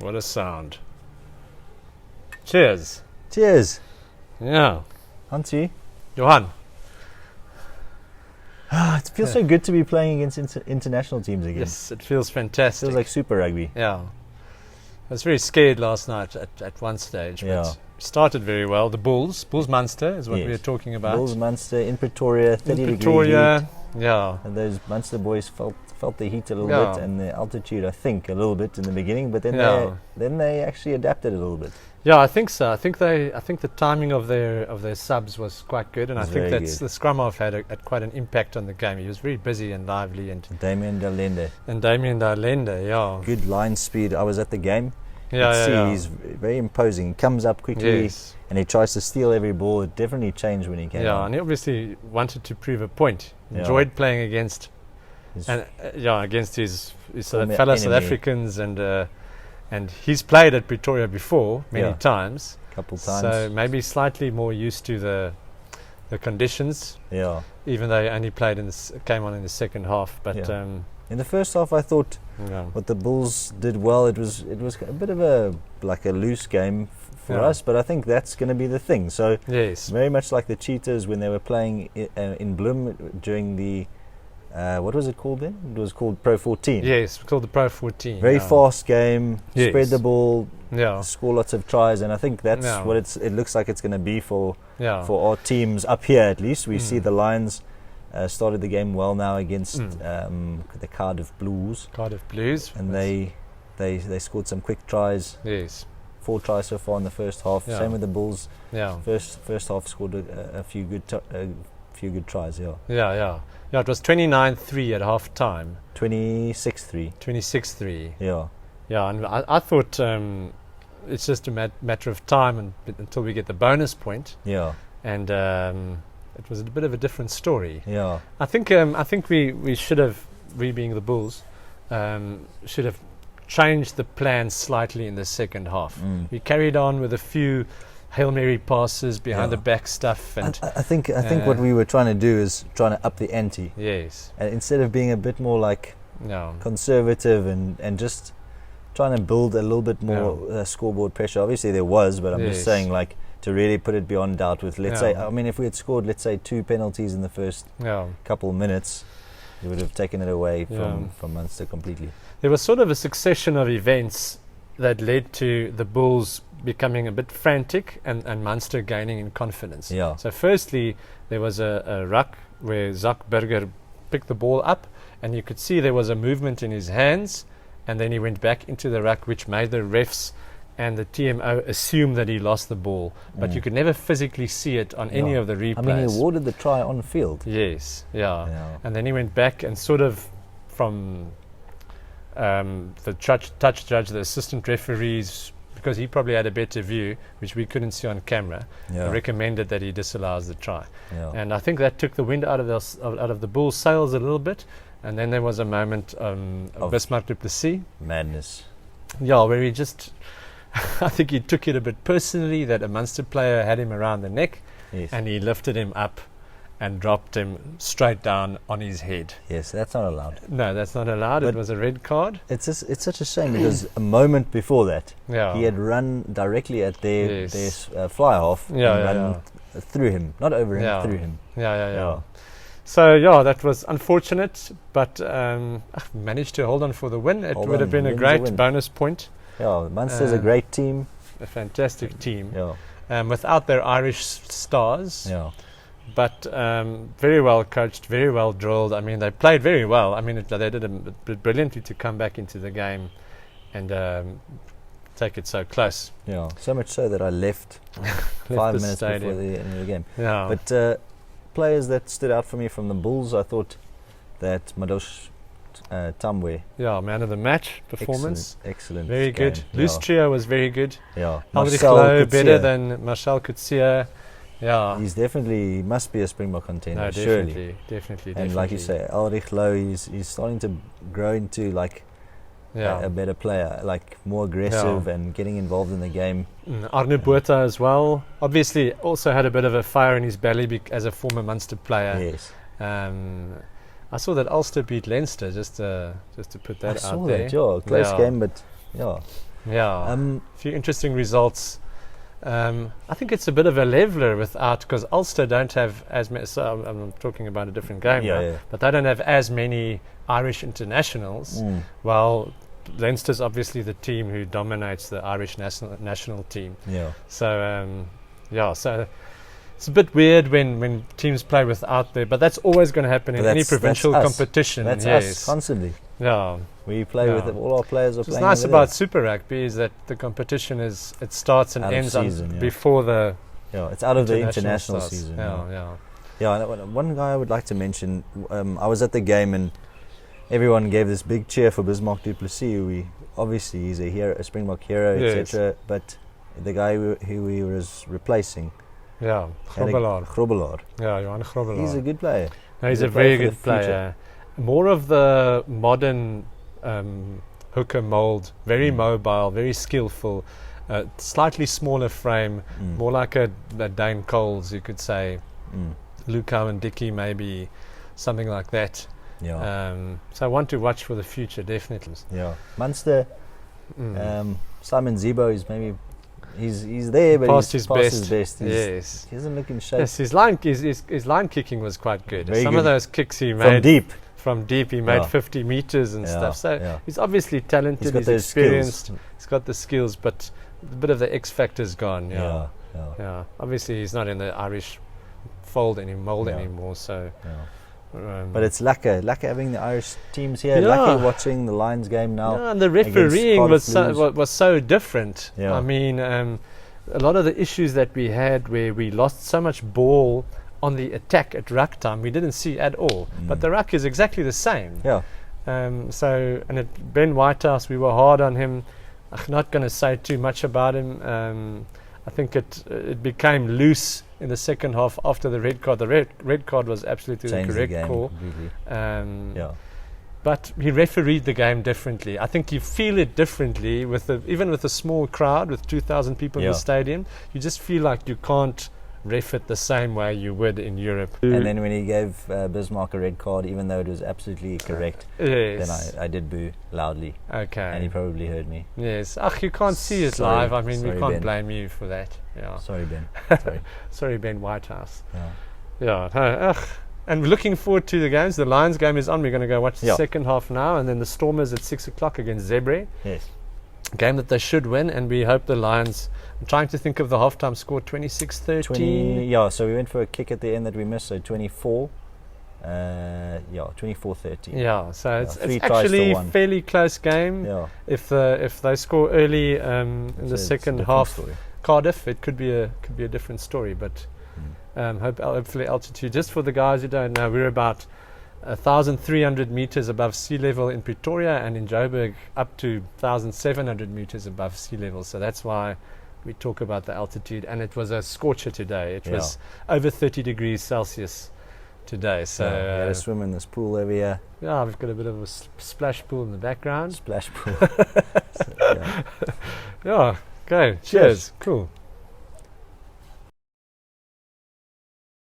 What a sound. Cheers. Cheers. Yeah. Hansie. Johan. It feels so good to be playing against international teams again. Yes, it feels fantastic. Feels like Super Rugby. Yeah. I was very scared last night at one stage. Yeah. But started very well. The Bulls Munster is what we were talking about. Bulls Munster in Pretoria, 30 in Pretoria, degree heat. Yeah. And those Munster boys felt the heat a little Yeah. bit, and the altitude, I think, a little bit in the beginning. But then they actually adapted a little bit. Yeah, I think so. I think the timing of their subs was quite good, and I think that's the scrum half had quite an impact on the game. He was very busy and lively, and Damien Dalende, yeah, good line speed. I was at the game. Yeah. He's very imposing. He comes up quickly, and he tries to steal every ball. It definitely changed when he came. Yeah, out. and he obviously wanted to prove a point. Enjoyed playing against his fellow South Africans, and he's played at Pretoria before many times. Couple times. So maybe slightly more used to the conditions. Yeah. Even though he only came on in the second half, but in the first half, I thought what the Bulls did well. It was a bit of a loose game for us, but I think that's going to be the thing. So very much like the Cheetahs when they were playing in Bloem during the what was it called then? It was called Pro 14. Yes, called the Pro 14. Very fast game, spread the ball, score lots of tries, and I think that's what it looks like it's going to be for our teams up here at least. We see the Lions started the game well now against the Cardiff Blues. And they scored some quick tries. Yes. 4 tries so far in the first half. Same with the Bulls. Yeah. First half scored a few good tries. Yeah, it was 29-3 at half time. 26-3. 26-3. Yeah. Yeah, and I thought it's just a matter of time until we get the bonus point. Yeah. And it was a bit of a different story. Yeah. I think we should have, we being the Bulls, should have changed the plan slightly in the second half. We carried on with a few Hail Mary passes behind the back stuff, and I think what we were trying to do is trying to up the ante. Yes. And instead of being a bit more conservative and just trying to build a little bit more scoreboard pressure. Obviously there was, but I'm just saying to really put it beyond doubt with say, I mean, if we had scored 2 penalties in the first couple of minutes, it would have taken it away from Munster completely. There was sort of a succession of events that led to the Bulls becoming a bit frantic and Munster gaining in confidence. Yeah. So firstly, there was a ruck where Zak Burger picked the ball up, and you could see there was a movement in his hands, and then he went back into the ruck, which made the refs and the TMO assume that he lost the ball, but you could never physically see it on any of the replays. I mean, he awarded the try on field. Yes, and then he went back and sort of from the touch judge, the assistant referees, because he probably had a better view, which we couldn't see on camera, recommended that he disallows the try. And I think that took the wind out of the Bulls' sails a little bit. And then there was a moment of Bismarck du Plessis. Madness. Yeah, where he just, I think he took it a bit personally that a Munster player had him around the neck, and he lifted him up and dropped him straight down on his head. Yes, that's not allowed. No, that's not allowed. But it was a red card. It's such a shame because a moment before that, he had run directly at their fly half and run through him, not over him, through him. Yeah. So that was unfortunate, but managed to hold on for the win. It would have been a great bonus point. Yeah, Munster's a great team. A fantastic team. Yeah. Without their Irish stars. Yeah. But very well coached, very well drilled. I mean, they played very well. I mean, they did it brilliantly to come back into the game and take it so close. Yeah, so much so that I left 5 minutes before the end of the game. Yeah. But players that stood out for me from the Bulls, I thought that Madosh Tambwe. Yeah, man of the match performance. Excellent. Very good. Loose trio was very good. Yeah. Alrich Louw better than Marcel Coetzee. Yeah. He must be a Springbok contender, no, surely. Definitely. And like you say, Alrich Louw, he's starting to grow into a better player, more aggressive and getting involved in the game. Arno Botha as well. Obviously, also had a bit of a fire in his belly as a former Munster player. Yes. I saw that Ulster beat Leinster, just to put that out there. I saw that, close game, but Yeah, a few interesting results. I think it's a bit of a leveler without, because Ulster don't have as many, so I'm talking about a different game, but they don't have as many Irish internationals. While Leinster's obviously the team who dominates the Irish national team. So so it's a bit weird when teams play without there, but that's always going to happen in any provincial competition. That's us constantly. Yeah, we play with it. All our players are playing. What's nice about Super Rugby is that the competition it starts and ends before the it's out of the international season. One guy I would like to mention. I was at the game and everyone gave this big cheer for Bismarck du Plessis, who obviously he's a hero, a Springbok hero, etc. But the guy who he was replacing, Grobbelaar. Johan Grobbelaar. He's a good player. No, he's a very good player. More of the modern hooker mould, very mobile, very skillful, slightly smaller frame, more like a Dane Coles, you could say. Luca and Dickey, maybe something like that. So I want to watch for the future, definitely. Munster, Simon Zebo is maybe he's there, but past he's his best. Yes, he doesn't look in shape. Yes, his line kicking was quite good. Very Some good. of those kicks he made from deep, he made 50 meters and stuff. So he's obviously talented. He's experienced. Skills. He's got the skills, but a bit of the X factor's gone. Obviously, he's not in the Irish mold anymore. So. But it's lucky having the Irish teams here. Lucky watching the Lions game now. And the refereeing was so different. I mean, a lot of the issues that we had where we lost so much ball on the attack at ruck time, we didn't see at all. But the ruck is exactly the same. Ben Whitehouse, we were hard on him. I'm not going to say too much about him. I think it became loose in the second half after the red card. The red card was absolutely the correct call. But he refereed the game differently. I think you feel it differently even with a small crowd, with 2,000 people in the stadium. You just feel like you can't ref it the same way you would in Europe. And then when he gave Bismarck a red card, even though it was absolutely correct, then I did boo loudly. Okay. And he probably heard me. Yes. You can't see it live. I mean, we can't blame you for that. Sorry, Ben. Sorry, Ben Whitehouse. And we're looking forward to the games. The Lions game is on. We're going to go watch the second half now, and then the Stormers at 6 o'clock against Zebre. Yes. Game that they should win, and we hope the Lions. I'm trying to think of the halftime score, 26-13. So we went for a kick at the end that we missed, so 24. 24-13. So it's actually a fairly close game. If they score early in the second half, Cardiff, it could be a different story. But hopefully altitude. Just for the guys who don't know, we're about 1,300 meters above sea level in Pretoria, and in Joburg up to 1,700 meters above sea level. So that's why we talk about the altitude. And it was a scorcher today. It was over 30 degrees Celsius today. So we had to swim in this pool over here. We've got a bit of a splash pool in the background. Splash pool. Okay. Cheers. Cool.